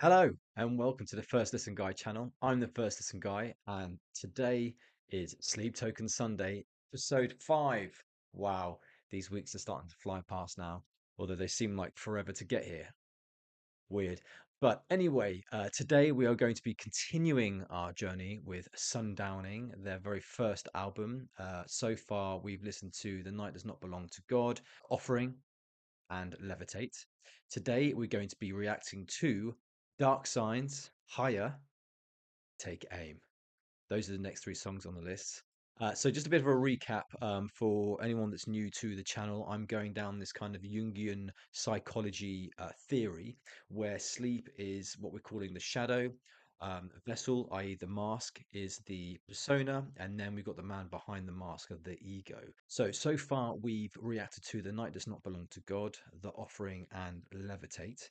Hello and welcome to the First Listen Guy channel. I'm the First Listen Guy, and today is Sleep Token Sunday, episode 5. Wow, these weeks are starting to fly past now, although they seem like forever to get here. Weird. But anyway, today we are going to be continuing our journey with Sundowning, their very first album. So far, we've listened to The Night Does Not Belong to God, Offering, and Levitate. Today, we're going to be reacting to Dark Signs, Higher, Take Aim. Those are the next three songs on the list. So just a bit of a recap for anyone that's new to the channel. I'm going down this kind of Jungian psychology theory where sleep is what we're calling the shadow. Vessel, i.e. the mask, is the persona, and then we've got the man behind the mask of the ego. So far we've reacted to The Night Does Not Belong to God, The Offering, and Levitate.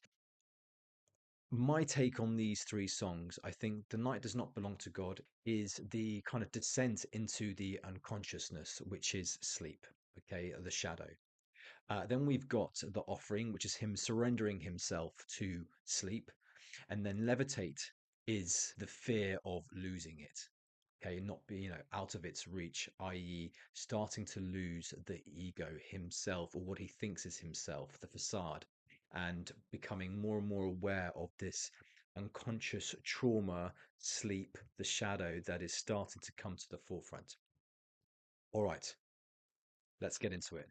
My take on these three songs, I think The Night Does Not Belong to God is the kind of descent into the unconsciousness, which is sleep, okay, the shadow. Then we've got The Offering, which is him surrendering himself to sleep. And then Levitate is the fear of losing it. Okay, not being, out of its reach, i.e., starting to lose the ego himself or what he thinks is himself, the facade, and becoming more and more aware of this unconscious trauma, sleep, the shadow that is starting to come to the forefront. All right, let's get into it.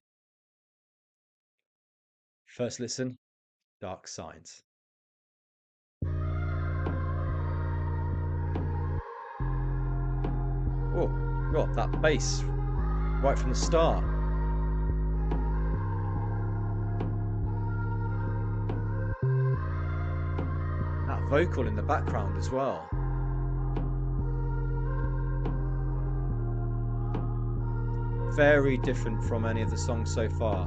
First listen, Dark Signs. Oh, God, that bass right from the start. That vocal in the background as well. Very different from any of the songs so far.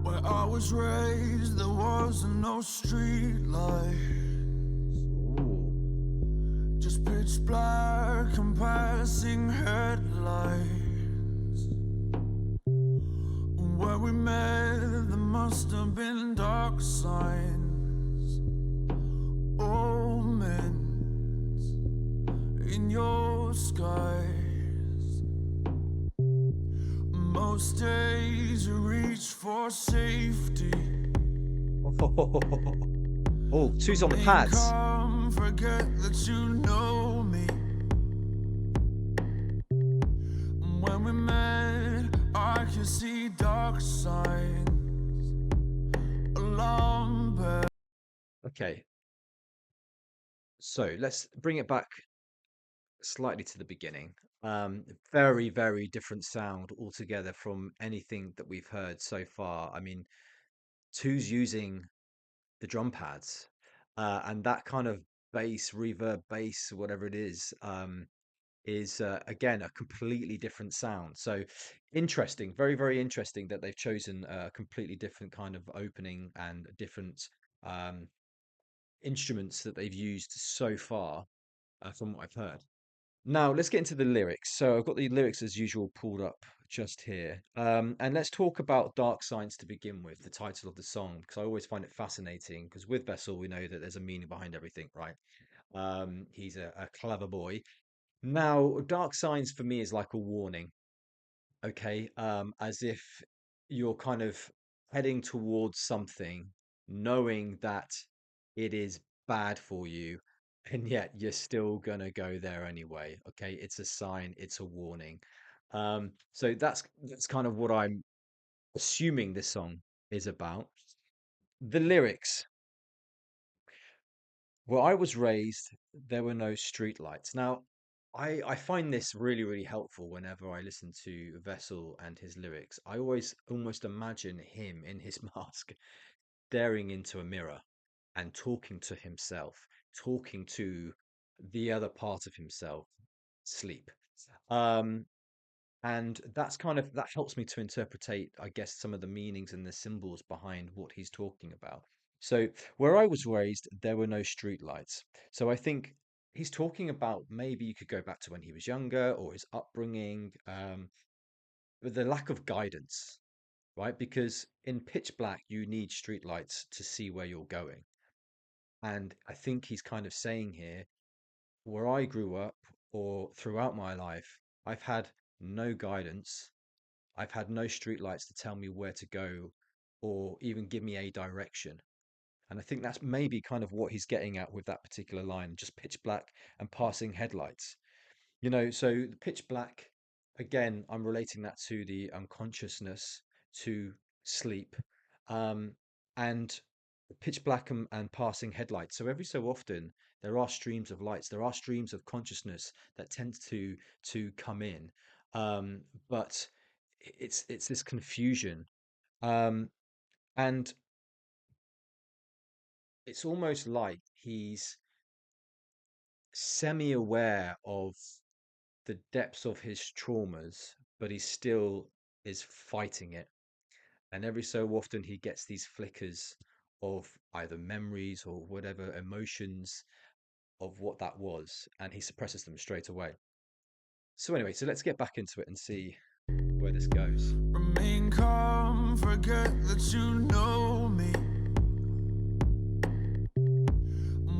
Where I was raised, there was no street lights, Ooh. just pitch black and passing headlights. Where we met, there must have been dark signs, omens in your skies. Most days you reach for safety. Oh, two's on the When you pads. come, forget that you know me. When we met, I could see dark signs, alarm bells. Okay, so let's bring it back slightly to the beginning. Very, very different sound altogether from anything that we've heard so far. I mean, two's using the drum pads, and that kind of bass, reverb bass, whatever it is again a completely different sound. So interesting, very, very interesting that they've chosen a completely different kind of opening and different um, instruments that they've used so far from what I've heard. Now let's get into the lyrics. So I've got the lyrics as usual pulled up just here, and let's talk about Dark Science to begin with, the title of the song, because I always find it fascinating. Because with Vessel, we know that there's a meaning behind everything, right? He's a clever boy. Now, Dark Signs for me is like a warning, okay? As if you're kind of heading towards something, knowing that it is bad for you, and yet you're still gonna go there anyway, okay? It's a sign, it's a warning. So that's kind of what I'm assuming this song is about. The lyrics. Where I was raised, there were no streetlights. Now, I find this really, really helpful whenever I listen to Vessel and his lyrics. I always almost imagine him in his mask staring into a mirror and talking to himself, talking to the other part of himself, sleep. Um, and that's kind of that helps me to interpretate, I guess, some of the meanings and the symbols behind what he's talking about. So where I was raised, there were no street lights. So I think he's talking about maybe you could go back to when he was younger or his upbringing, with the lack of guidance. right? Because in pitch black, you need streetlights to see where you're going. And I think he's kind of saying here, where I grew up or throughout my life, I've had no guidance. I've had no streetlights to tell me where to go or even give me a direction. And I think that's maybe kind of what he's getting at with that particular line, just pitch black and passing headlights. So the pitch black, again, I'm relating that to the unconsciousness, to sleep, um, and pitch black and passing headlights. So every so often there are streams of lights, there are streams of consciousness that tend to come in, but it's this confusion, um, and it's almost like he's semi-aware of the depths of his traumas, but he still is fighting it. And every so often he gets these flickers of either memories or whatever emotions of what that was, and he suppresses them straight away. So anyway, so let's get back into it and see where this goes. Remain calm, forget that you know me.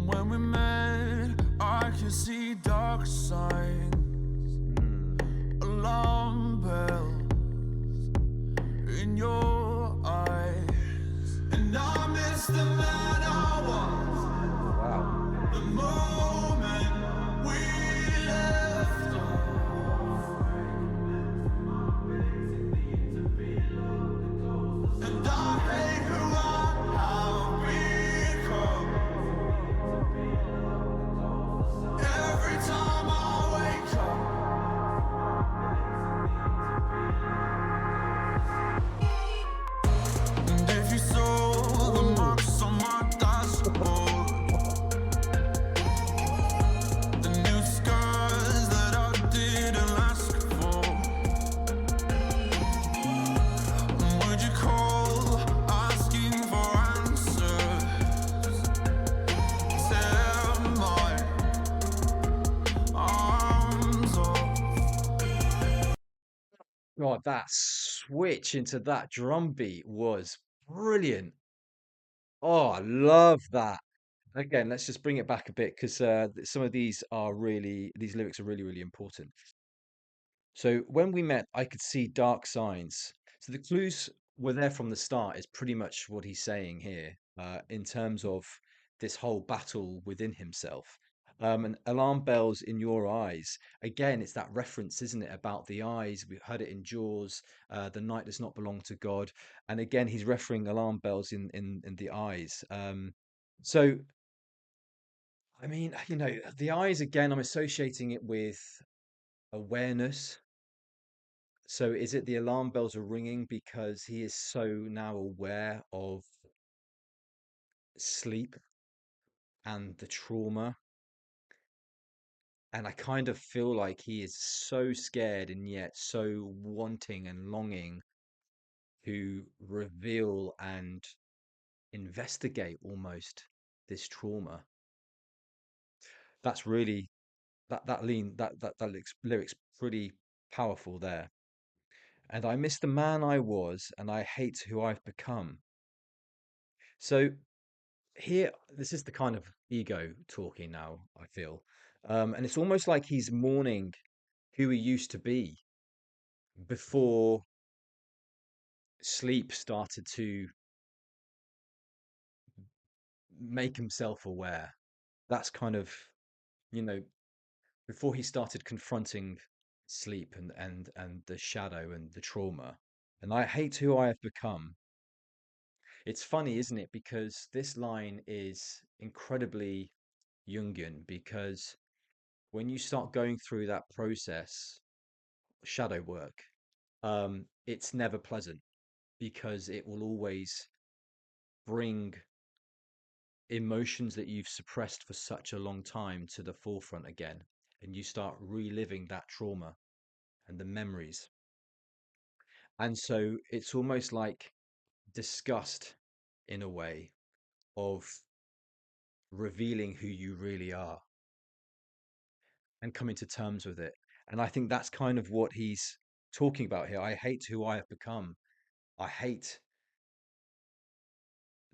When we met, I could see dark signs, Hmm. alarm bells in your eyes. And I miss the man I Wow. was, the moment we left off. And I hate who I have become. Every time I wake up. And if you saw the marks on my dashboard, the new scars that I didn't ask for, would you call asking for answers? Tear my arms off. God, that switch into that drum beat was brilliant. Oh, I love that. Again, let's just bring it back a bit because some of these lyrics are really, really important. So when we met, I could see dark signs. So the clues were there from the start, is pretty much what he's saying here, in terms of this whole battle within himself. And alarm bells in your eyes. Again, it's that reference, isn't it, about the eyes? We heard it in Jaws. The night does not belong to God. And again, he's referring alarm bells in the eyes. So I mean, the eyes again, I'm associating it with awareness. So is it the alarm bells are ringing because he is so now aware of sleep and the trauma? And I kind of feel like he is so scared and yet so wanting and longing to reveal and investigate almost this trauma. That's really that lean that lyrics pretty powerful there. And I miss the man I was, and I hate who I've become. So here, this is the kind of ego talking now, I feel. And it's almost like he's mourning who he used to be before sleep started to make himself aware. That's kind of, you know, before he started confronting sleep and the shadow and the trauma. And I hate who I have become. It's funny, isn't it? Because this line is incredibly Jungian because when you start going through that process, shadow work, it's never pleasant because it will always bring emotions that you've suppressed for such a long time to the forefront again. And you start reliving that trauma and the memories. And so it's almost like disgust in a way of revealing who you really are and coming to terms with it. And I think that's kind of what he's talking about here. I hate who I have become. I hate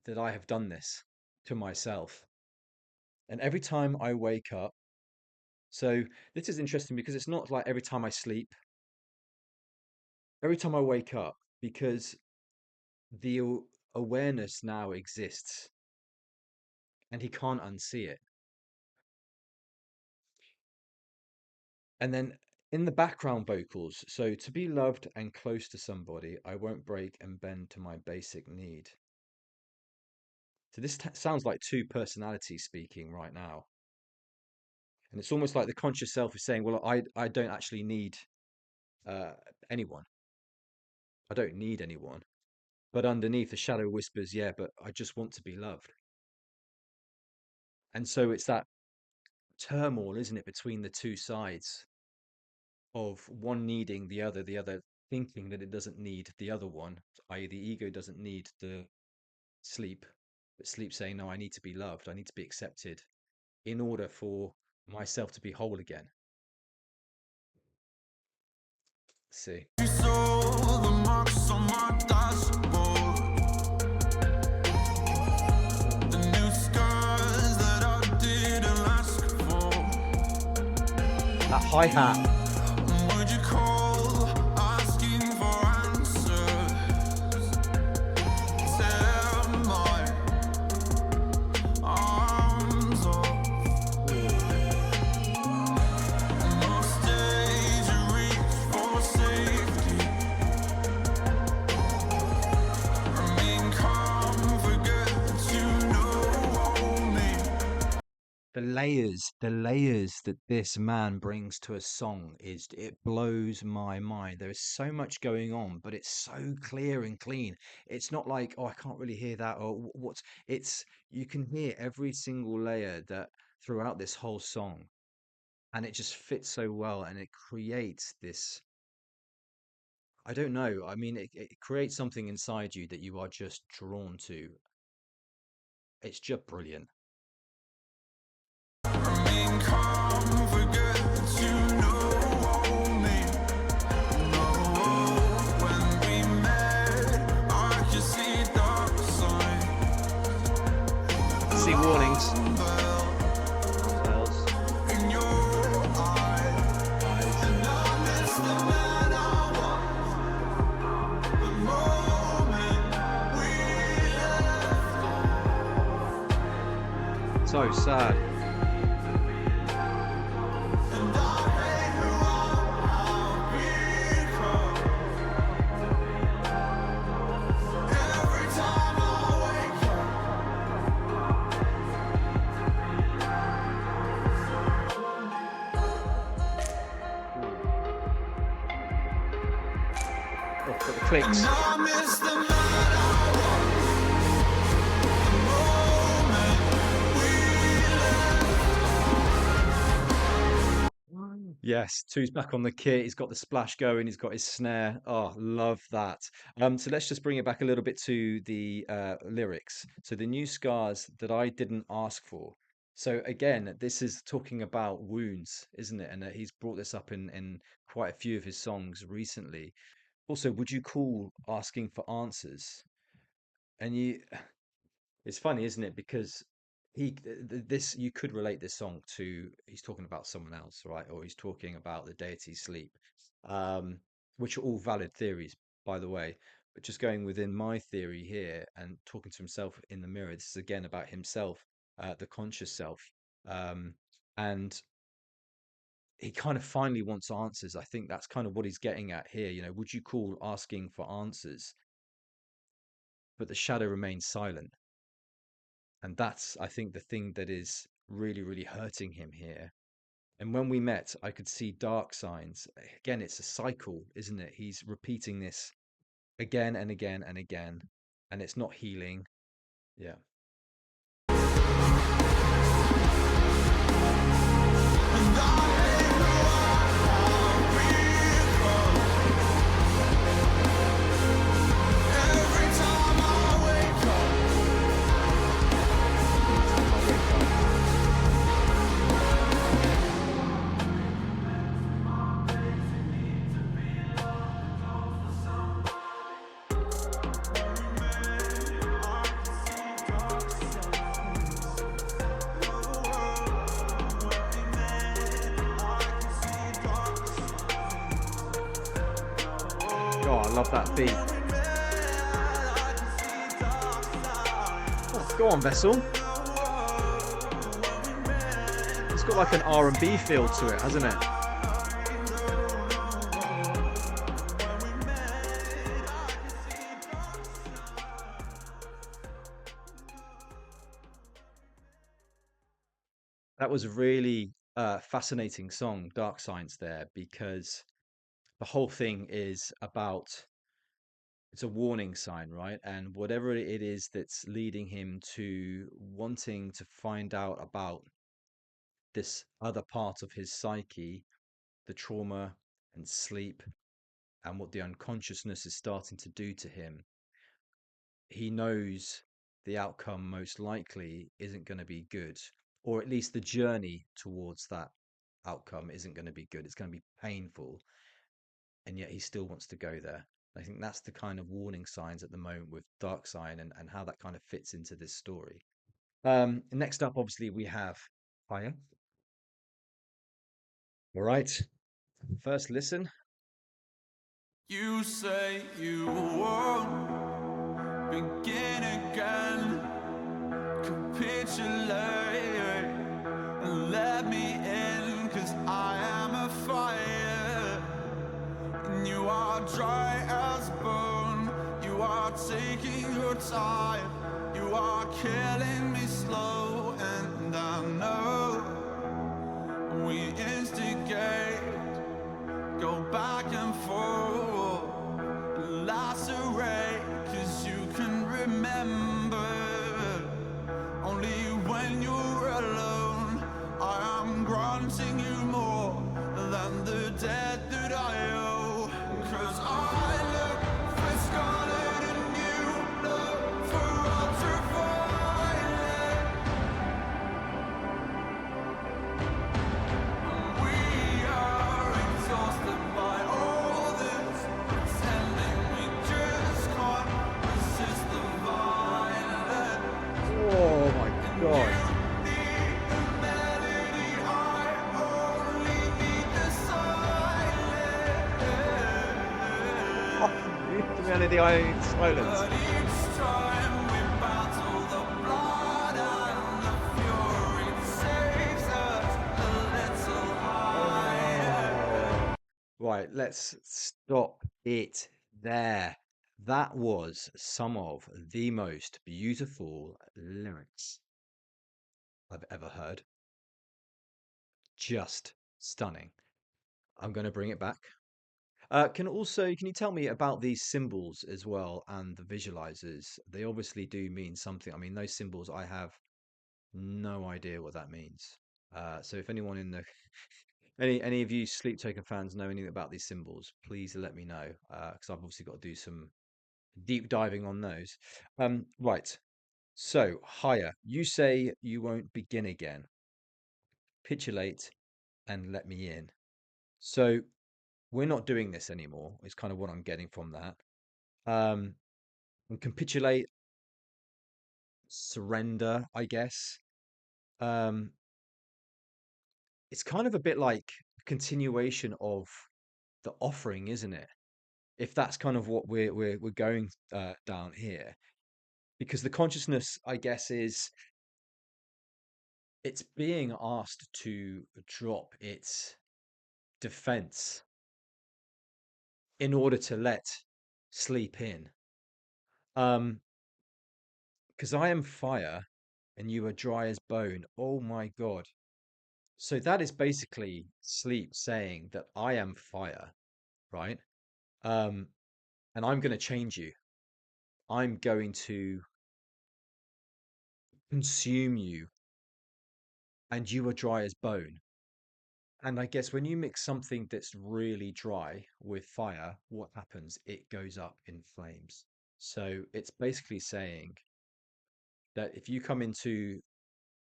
that I have done this to myself. And every time I wake up, so this is interesting because it's not like every time I sleep, every time I wake up, because the awareness now exists and he can't unsee it. And then in the background vocals, so to be loved and close to somebody, I won't break and bend to my basic need. So this sounds like two personalities speaking right now. And it's almost like the conscious self is saying, well, I don't actually need uh, anyone. I don't need anyone. But underneath, the shadow whispers, yeah, but I just want to be loved. And so it's that turmoil, isn't it, between the two sides of one needing the other thinking that it doesn't need the other one, i.e., the ego doesn't need the sleep, but sleep saying, no, I need to be loved, I need to be accepted in order for myself to be whole again. Let's see. You saw the marks on my dashboard, the new scars that I didn't ask for. That hi-hat. Would you call asking for answers? Tear my arms off. Most days you reach for safety. Remain calm, forget you know me. The layers that this man brings to a song it blows my mind. There is so much going on, but it's so clear and clean. It's not like, oh, I can't really hear that, or what's it's you can hear every single layer that throughout this whole song, and it just fits so well, and it creates this, I don't know, I mean, it creates something inside you that you are just drawn to. It's just brilliant. Remain calm, forget you know me. No, when we met, I could see dark signs. See warnings. In your eyes, and I miss the man I was. The moment we left, So sad. and I hate who I've become. Every time I wake up. Oh, got the clicks. I miss the man I was. The moment we left. Yes, Two's back on the kit. He's got the splash going. He's got his snare. Oh, love that. So let's just bring it back a little bit to the lyrics. So the new scars that I didn't ask for. So again, this is talking about wounds, isn't it? And he's brought this up in quite a few of his songs recently. Also, would you call asking for answers? And it's funny, isn't it? Because this you could relate this song to, he's talking about someone else, right? Or he's talking about the deity sleep, um, which are all valid theories, by the way. But just going within my theory here and talking to himself in the mirror, this is again about himself, the conscious self, um, and he kind of finally wants answers. I think that's kind of what he's getting at here. You know, would you call asking for answers? But the shadow remains silent. And that's, I think, the thing that is really, really hurting him here. And when we met, I could see dark signs. Again, it's a cycle, isn't it? He's repeating this again and again and again, and it's not healing. Yeah. And I hate who I've become. Every time I wake up. I love that beat. Oh, go on, Vessel. It's got like an R&B feel to it, hasn't it? That was a really fascinating song, Dark Science, there, because the whole thing is about it's a warning sign, right? And whatever it is that's leading him to wanting to find out about this other part of his psyche, the trauma and sleep, and what the unconsciousness is starting to do to him, he knows the outcome most likely isn't going to be good, or at least the journey towards that outcome isn't going to be good. It's going to be painful, and yet he still wants to go there. I think that's the kind of warning signs at the moment with Dark Sign and how that kind of fits into this story. Next up, obviously, we have Fire. All right. First listen. You say you won't begin again. Capitulate and let me in, 'cause I am a fire and you are dry as bone. You are taking your time, you are killing me slow, and I know we instigate, go back and forth, lacerate, 'cause you can remember only when you're alone. I am granting you more than the debt that I owe, 'cause I look for scarlet and you look for ultraviolet. We are exhausted by all this pretending, we just can't resist the violence. Oh my God. Oh, the melody I in silence. Oh. Right, let's stop it there. That was some of the most beautiful lyrics I've ever heard. Just stunning. I'm going to bring it back. Can you tell me about these symbols as well and the visualizers? They obviously do mean something. I mean, those symbols, I have no idea what that means. So if anyone in the any of you Sleep Token fans know anything about these symbols, please let me know. Because I've obviously got to do some deep diving on those. Right. So higher. You say you won't begin again. Capitulate and let me in. So we're not doing this anymore. Is kind of what I'm getting from that. Um, and capitulate, surrender, I guess. Um, it's kind of a bit like a continuation of the offering, isn't it? If that's kind of what we're going down here, because the consciousness, I guess, is it's being asked to drop its defense in order to let sleep in. Because I am fire and you are dry as bone. Oh my God. So that is basically sleep saying that I am fire, right? Um, and I'm going to change you. I'm going to consume you, and you are dry as bone. And I guess when you mix something that's really dry with fire, what happens? It goes up in flames. So it's basically saying that if you come into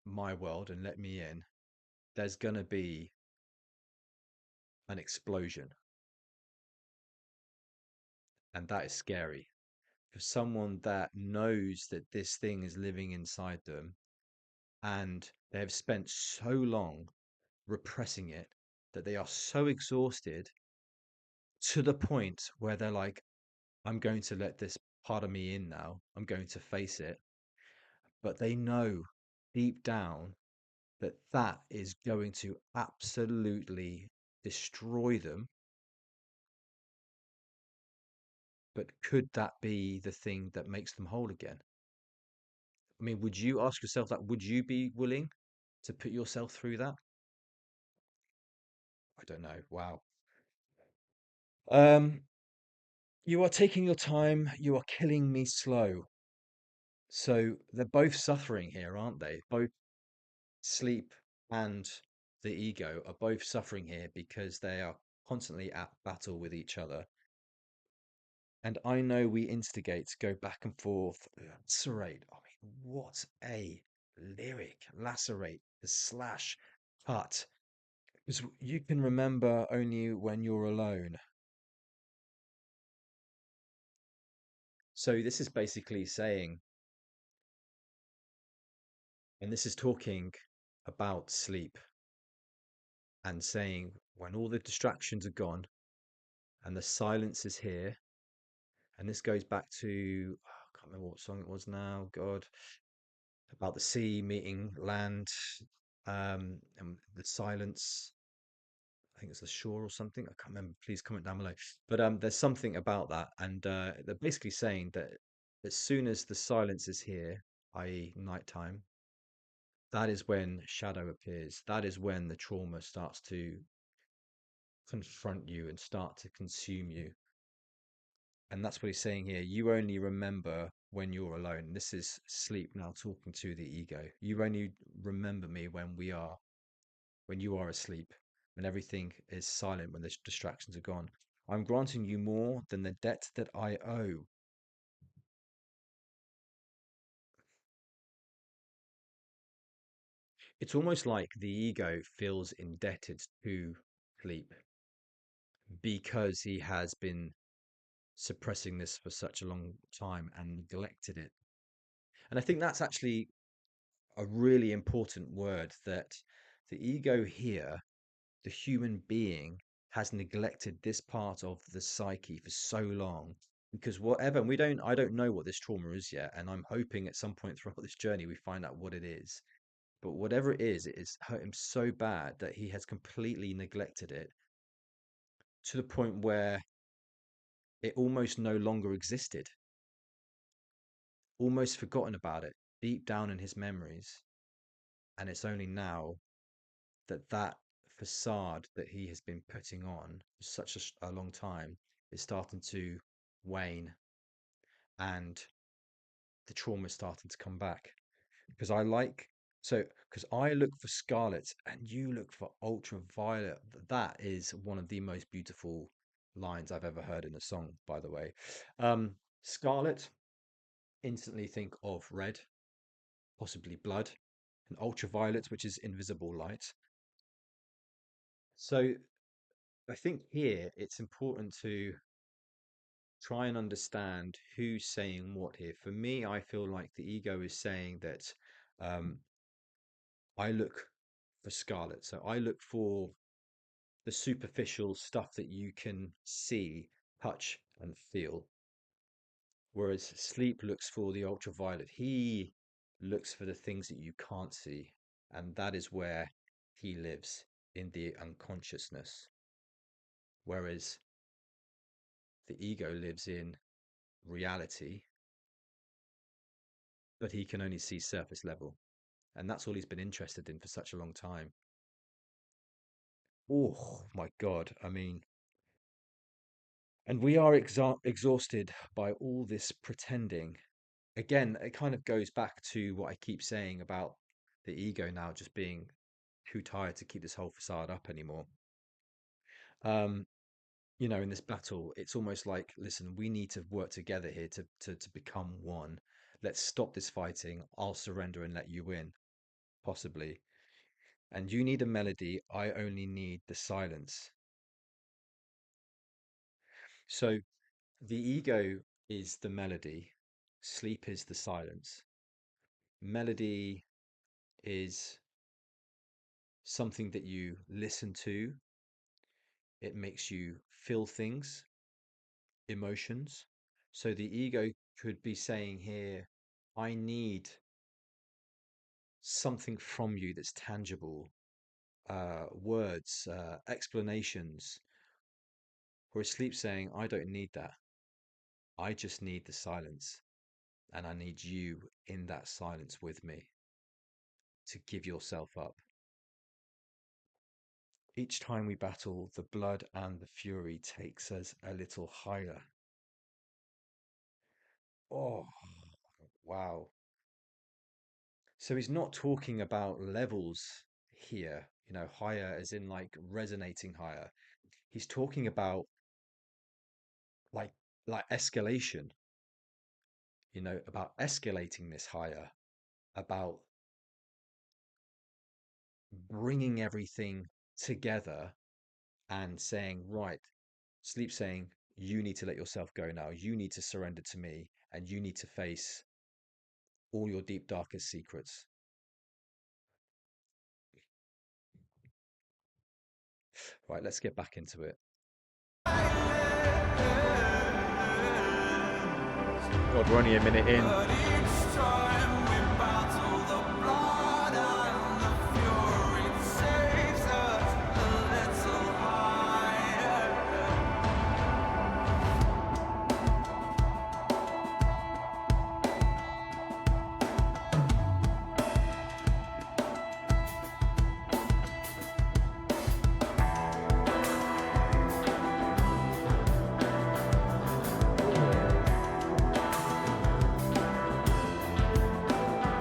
my world and let me in, there's going to be an explosion. And that is scary for someone that knows that this thing is living inside them and they have spent so long repressing it that they are so exhausted to the point where they're like, I'm going to let this part of me in now. I'm going to face it. But they know deep down that that is going to absolutely destroy them. But could that be the thing that makes them whole again? I mean, would you ask yourself that? Would you be willing to put yourself through that? I don't know. Wow. Um, you are taking your time. You are killing me slow. So they're both suffering here, aren't they? Both sleep and the ego are both suffering here because they are constantly at battle with each other. And I know we instigate, go back and forth, lacerate. I mean, what a lyric! Lacerate, the slash, cut. Because you can remember only when you're alone. So this is basically saying, and this is talking about sleep and saying when all the distractions are gone and the silence is here, and this goes back to, oh, I can't remember what song it was now, God, about the sea meeting land, and the silence. I think it's the shore or something. I can't remember. Please comment down below. But there's something about that, and they're basically saying that as soon as the silence is here, i.e., nighttime, that is when shadow appears. That is when the trauma starts to confront you and start to consume you. And that's what he's saying here. You only remember when you're alone. This is sleep now talking to the ego. You only remember me when you are asleep, when everything is silent, when the distractions are gone. I'm granting you more than the debt that I owe. It's almost like the ego feels indebted to sleep because he has been suppressing this for such a long time and neglected it. And I think that's actually a really important word, that the ego here, the human being, has neglected this part of the psyche for so long. Because whatever, and I don't know what this trauma is yet, and I'm hoping at some point throughout this journey we find out what it is. But whatever it is hurt him so bad that he has completely neglected it to the point where it almost no longer existed, almost forgotten about it deep down in his memories. And it's only now that that facade that he has been putting on for such a long time is starting to wane, and the trauma is starting to come back. Because because I look for scarlet and you look for ultraviolet. That is one of the most beautiful lines I've ever heard in a song, by the way. Scarlet, instantly think of red, possibly blood, and ultraviolet, which is invisible light. So I think here it's important to try and understand who's saying what here. For me, I feel like the ego is saying that um, I look for scarlet. So I look for the superficial stuff that you can see, touch, and feel. Whereas sleep looks for the ultraviolet. He looks for the things that you can't see. And that is where he lives, in the unconsciousness. Whereas the ego lives in reality, but he can only see surface level. And that's all he's been interested in for such a long time. Oh my God. I mean, and we are exhausted by all this pretending. Again, it kind of goes back to what I keep saying about the ego now just being too tired to keep this whole facade up anymore. Um, in this battle, it's almost like, listen, we need to work together here to become one. Let's stop this fighting. I'll surrender and let you win, possibly. And you need a melody. I only need the silence. So the ego is the melody, sleep is the silence. Melody is something that you listen to, it makes you feel things, emotions. So the ego could be saying here, I need something from you that's tangible, words, explanations. Whereas sleep saying, I don't need that. I just need the silence. And I need you in that silence with me to give yourself up. Each time we battle, the blood and the fury takes us a little higher. Oh, wow. So he's not talking about levels here, higher as in like resonating higher. He's talking about like escalation, about escalating this higher, about bringing everything together and saying, right, sleep saying, you need to let yourself go now. You need to surrender to me and you need to face all your deep, darkest secrets. Right, let's get back into it. God, we're only a minute in. But each time we battle, the blood and the fury takes us a little higher.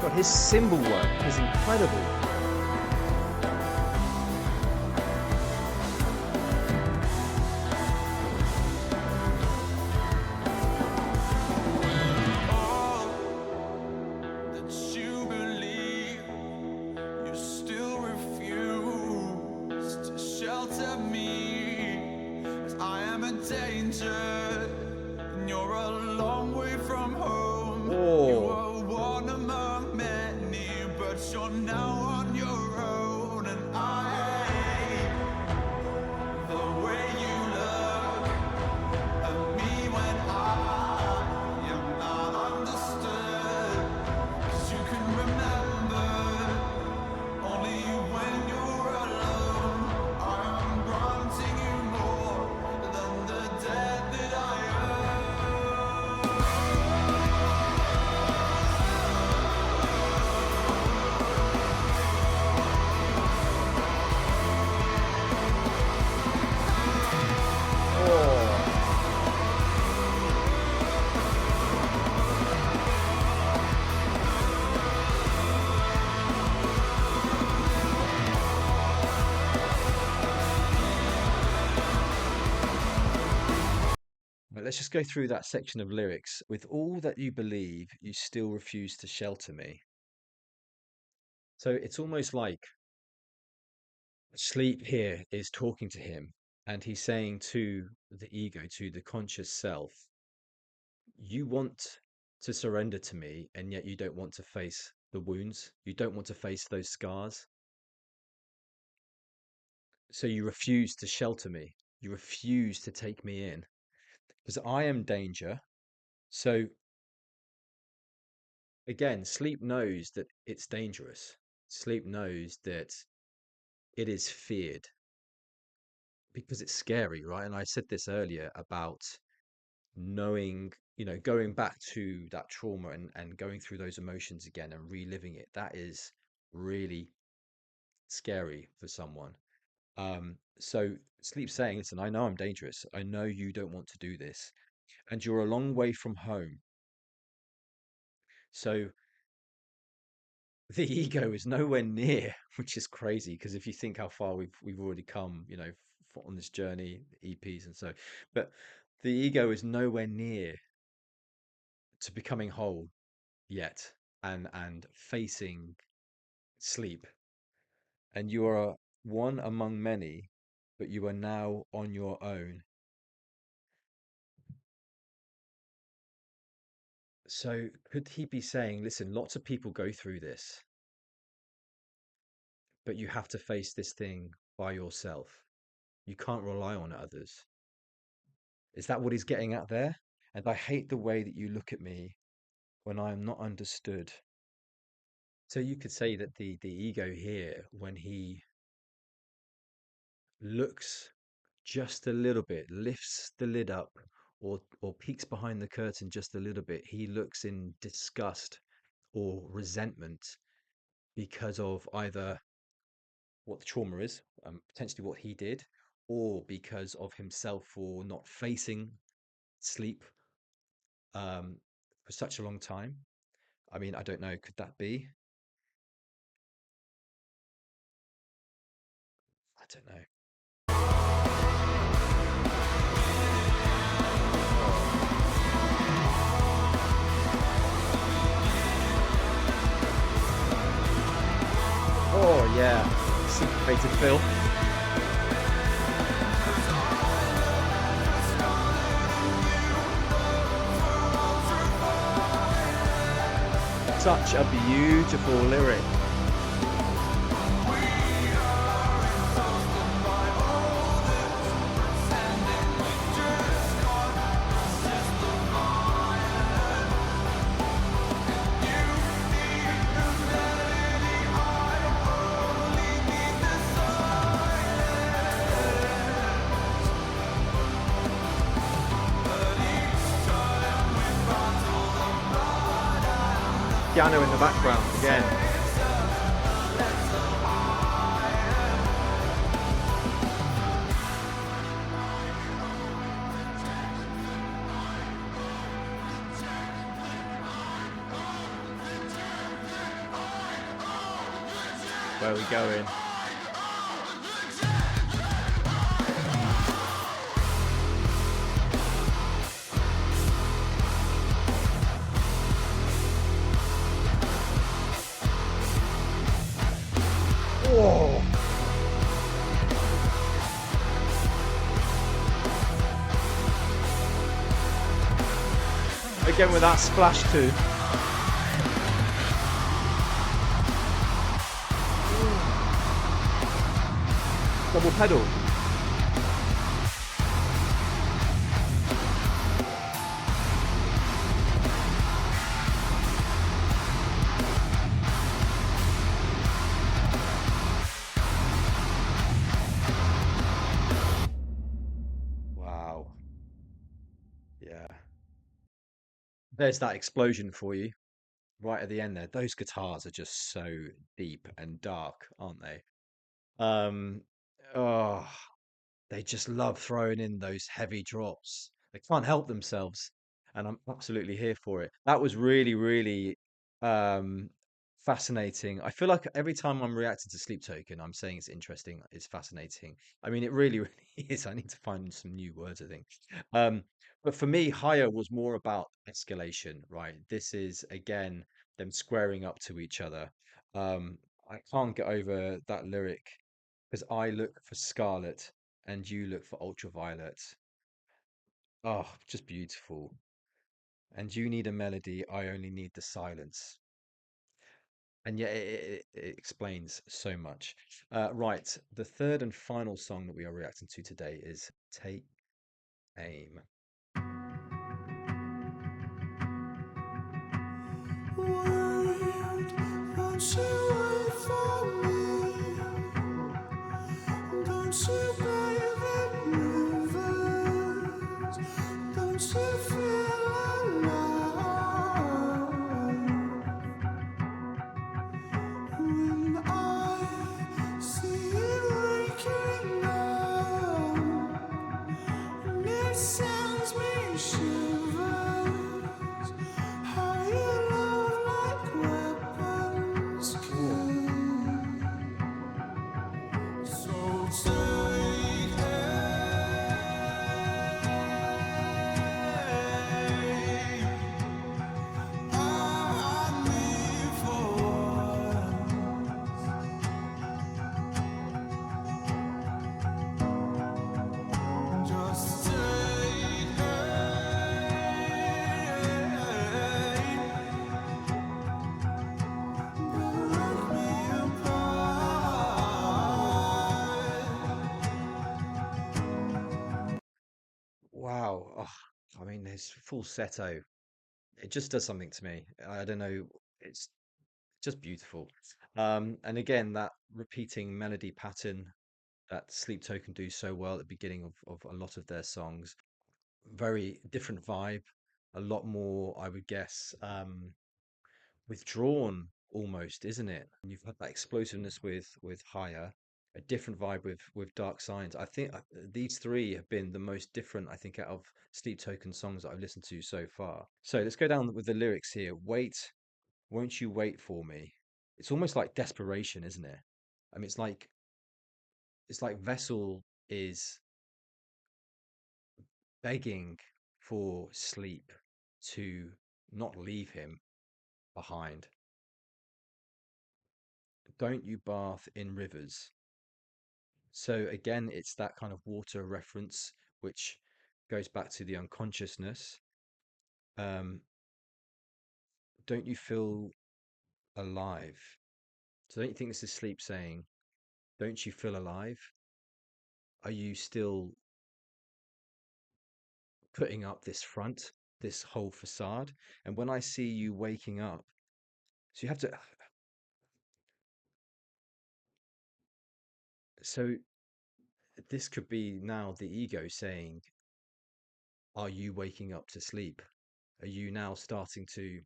God, his symbol work is incredible. All that you believe, you still refuse to shelter me, as I am a danger, and you're a long way from home. You Oh, were one among many, but you're now on your own, and I hate the way you look at me when I am not understood. 'Cause you can remember only when you're alone. I'm granting you more than the debt that I oh. Right, let's just go through that section of lyrics. With all that you believe, you still refuse to shelter me. So it's almost like sleep here is talking to him and he's saying to the ego, to the conscious self, you want to surrender to me, and yet you don't want to face the wounds. You don't want to face those scars. So you refuse to shelter me. You refuse to take me in because I am danger. So again, sleep knows that it's dangerous. Sleep knows that it is feared because it's scary, right? And I said this earlier about knowing, going back to that trauma and going through those emotions again and reliving it. That is really scary for someone. So sleep saying, listen, I know I'm dangerous. I know you don't want to do this. And you're a long way from home. So the ego is nowhere near, which is crazy because if you think how far we've already come, on this journey, EPs and so, but the ego is nowhere near to becoming whole yet and facing sleep. And you are one among many, but you are now on your own. So could he be saying, listen, lots of people go through this, but you have to face this thing by yourself. You can't rely on others. Is that what he's getting at there? and I hate the way that you look at me when I am not understood. So you could say that the ego here, when he looks just a little bit, lifts the lid up, or peeks behind the curtain just a little bit, he looks in disgust or resentment because of either what the trauma is, potentially what he did, or because of himself for not facing sleep um, for such a long time. I mean, I don't know, could that be? I don't know. Oh, oh yeah, syncopated Phil. Such a beautiful lyric. Oh, piano in the background again. Where are we going? Oh, again with that splash too. Double pedal. Wow. Yeah. There's that explosion for you right at the end there. Those guitars are just so deep and dark, aren't they? Um, oh, they just love throwing in those heavy drops. They can't help themselves, and I'm absolutely here for it. That was really, really um, fascinating. I feel like every time I'm reacting to Sleep Token, I'm saying it's interesting, it's fascinating. I mean, it really, really is. I need to find some new words, I think. Um, but for me, Higher was more about escalation, right? This is again them squaring up to each other. I can't get over that lyric because I look for scarlet and you look for ultraviolet. Oh, just beautiful. And you need a melody, I only need the silence. And yet it explains so much. Right, the third and final song that we are reacting to today is Take Aim. Wait, don't you wait for me. Don't you bathe in rivers. Don't you feel alive when I see you waking up? Listen. his falsetto, it just does something to me. I don't know. It's just beautiful. And again, that repeating melody pattern that Sleep Token do so well at the beginning of a lot of their songs. Very different vibe, a lot more, I would guess, withdrawn almost, isn't it? And you've had that explosiveness with Higher, a different vibe with Dark Signs. I think these three have been the most different, I think, out of Sleep Token songs that I've listened to so far. So let's go down with the lyrics here. Wait, won't you wait for me? It's almost like desperation, isn't it? I mean, it's like Vessel is begging for Sleep to not leave him behind. Don't you bath in rivers? So again, it's that kind of water reference, which goes back to the unconsciousness. Um, don't you feel alive? So don't you think this is Sleep saying, don't you feel alive? Are you still putting up this front, this whole facade? And when I see you waking up, so you have to, so this could be now the ego saying, are you waking up to sleep? Are you now starting to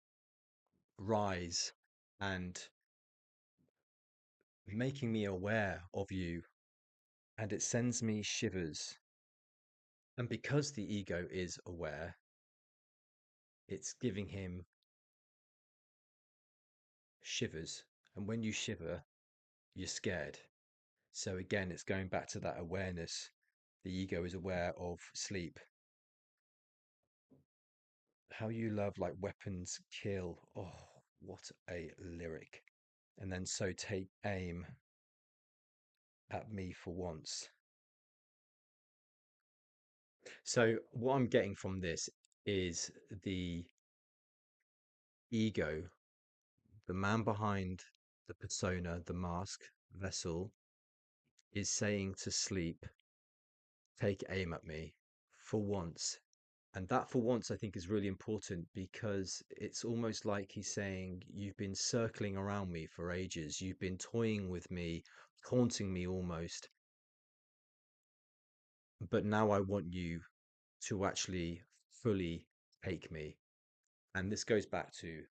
rise and making me aware of you? And it sends me shivers. And because the ego is aware, it's giving him shivers. And when you shiver, you're scared. So again, it's going back to that awareness. The ego is aware of sleep. How you love like weapons kill. Oh, what a lyric. And then so take aim at me for once. So what I'm getting from this is the ego, the man behind the persona, the mask, Vessel, is saying to sleep, take aim at me for once. And that for once, I think, is really important because it's almost like he's saying, you've been circling around me for ages. You've been toying with me, haunting me almost. But now I want you to actually fully take me. And this goes back to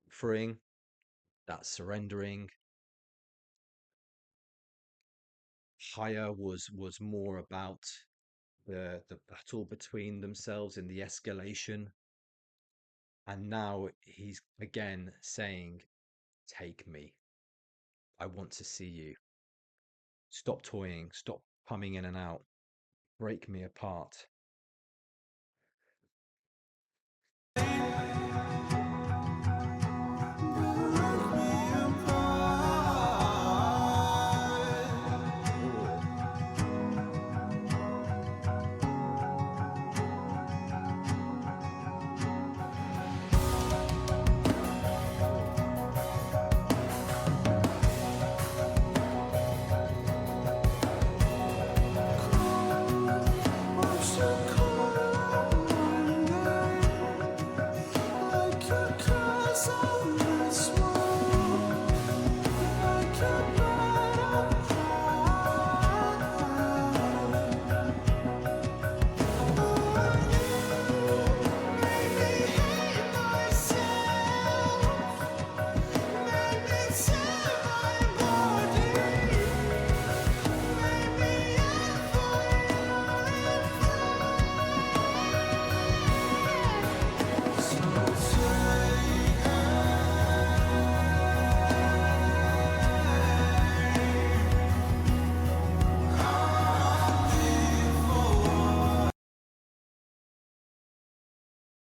freeing, that surrendering. Higher was more about the battle between themselves and the escalation. And now he's again saying, take me. I want to see you. Stop toying. Stop coming in and out. Break me apart. Oh, oh.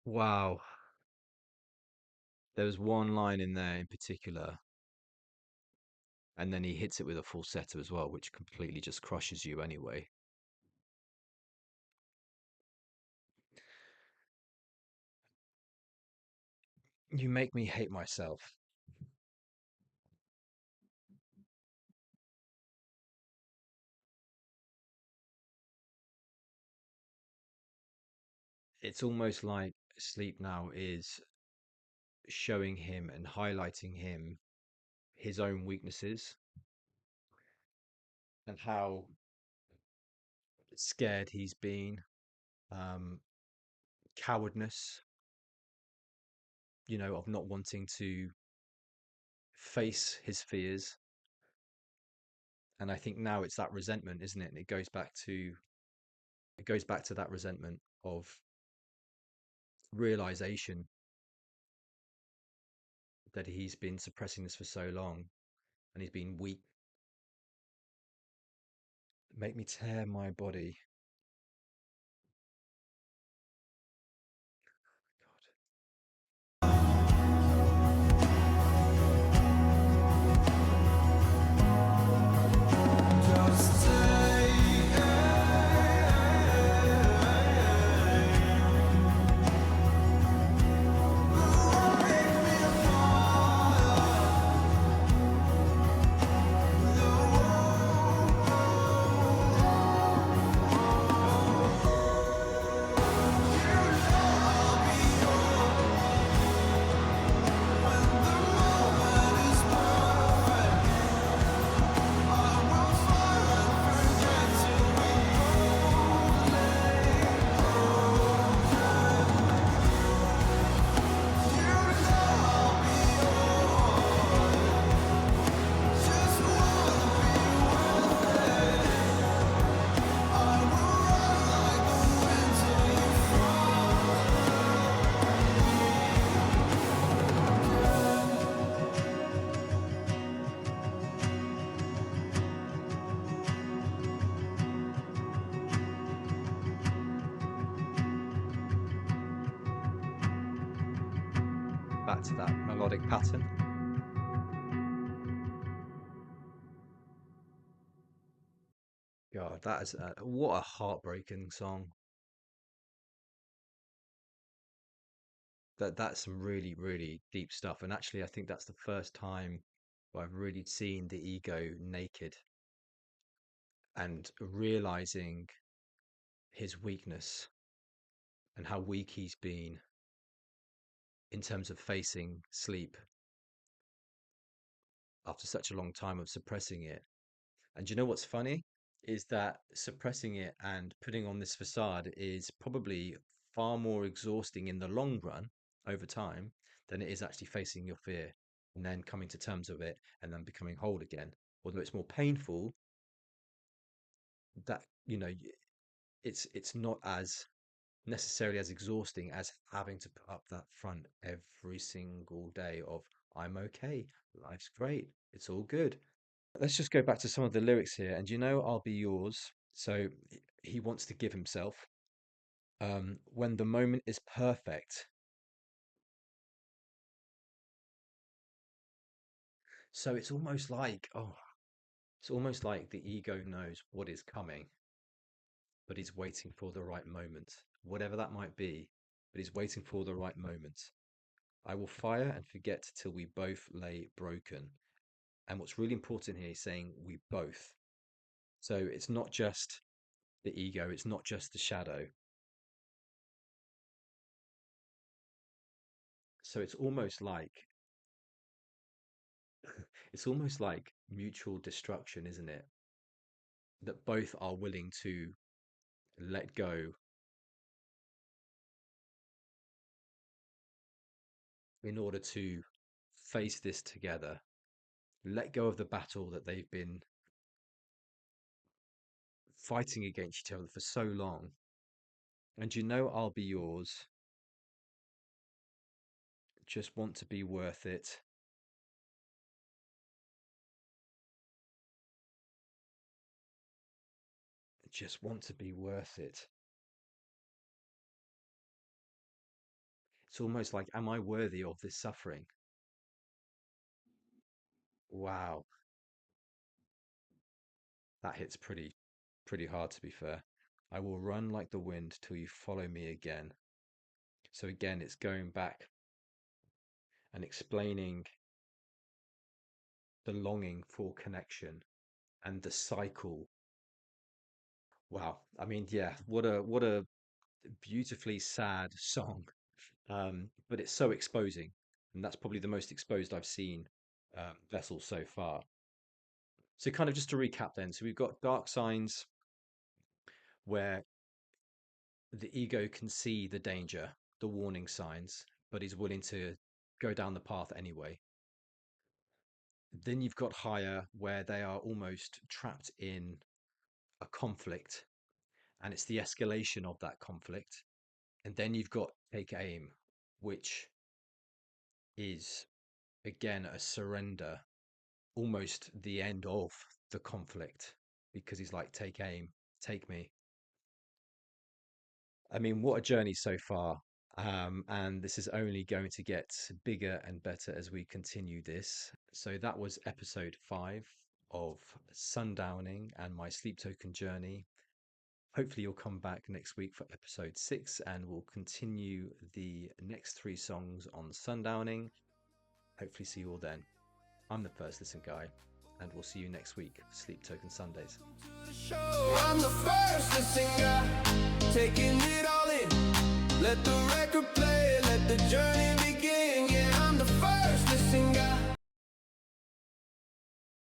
Wow. There was one line in there in particular, and then he hits it with a falsetto as well, which completely just crushes you anyway. You make me hate myself. it's almost like sleep now is showing him and highlighting him his own weaknesses and how scared he's been, um, cowardness, of not wanting to face his fears. And I think now it's that resentment, isn't it? And it goes back to that resentment of realization that he's been suppressing this for so long and he's been weak. Make me tear my body. God. Just take Back to that melodic pattern. God, that is what a heartbreaking song. That's some really, really deep stuff. And actually, I think that's the first time where I've really seen the ego naked and realizing his weakness and how weak he's been in terms of facing sleep after such a long time of suppressing it. And you know what's funny? Is that suppressing it and putting on this facade is probably far more exhausting in the long run over time than it is actually facing your fear and then coming to terms with it and then becoming whole again. Although it's more painful, that it's not as necessarily as exhausting as having to put up that front every single day of I'm okay, life's great, it's all good. Let's just go back to some of the lyrics here. And I'll be yours. So he wants to give himself. When the moment is perfect. So it's almost like the ego knows what is coming, but he's waiting for the right moment, whatever that might be. But he's waiting for the right moment. I will fire and forget till we both lay broken. And what's really important here is saying we both. So it's not just the ego, it's not just the shadow. So it's almost like mutual destruction, isn't it? That both are willing to let go in order to face this together, let go of the battle that they've been fighting against each other for so long. And I'll be yours. Just want to be worth it. Just want to be worth it. It's almost like, am I worthy of this suffering? Wow, that hits pretty hard to be fair. I will run like the wind till you follow me again. So again, it's going back and explaining the longing for connection and the cycle. Wow. I mean, yeah, what a beautifully sad song, but it's so exposing, and that's probably the most exposed I've seen Vessel so far. So, kind of just to recap, then, so we've got Dark Signs, where the ego can see the danger, the warning signs, but is willing to go down the path anyway. Then you've got Higher, where they are almost trapped in a conflict, and it's the escalation of that conflict. And then you've got Take Aim, which is again a surrender, almost the end of the conflict, because he's like, take aim, take me. I mean, what a journey so far. And this is only going to get bigger and better as we continue this. So that was episode 5 of Sundowning and my sleep token journey. Hopefully, you'll come back next week for episode 6 and we'll continue the next 3 songs on Sundowning. Hopefully, see you all then. I'm the First Listen Guy, and we'll see you next week for Sleep Token Sundays. I'm the first Listen Guy, taking it all in. Let the record play.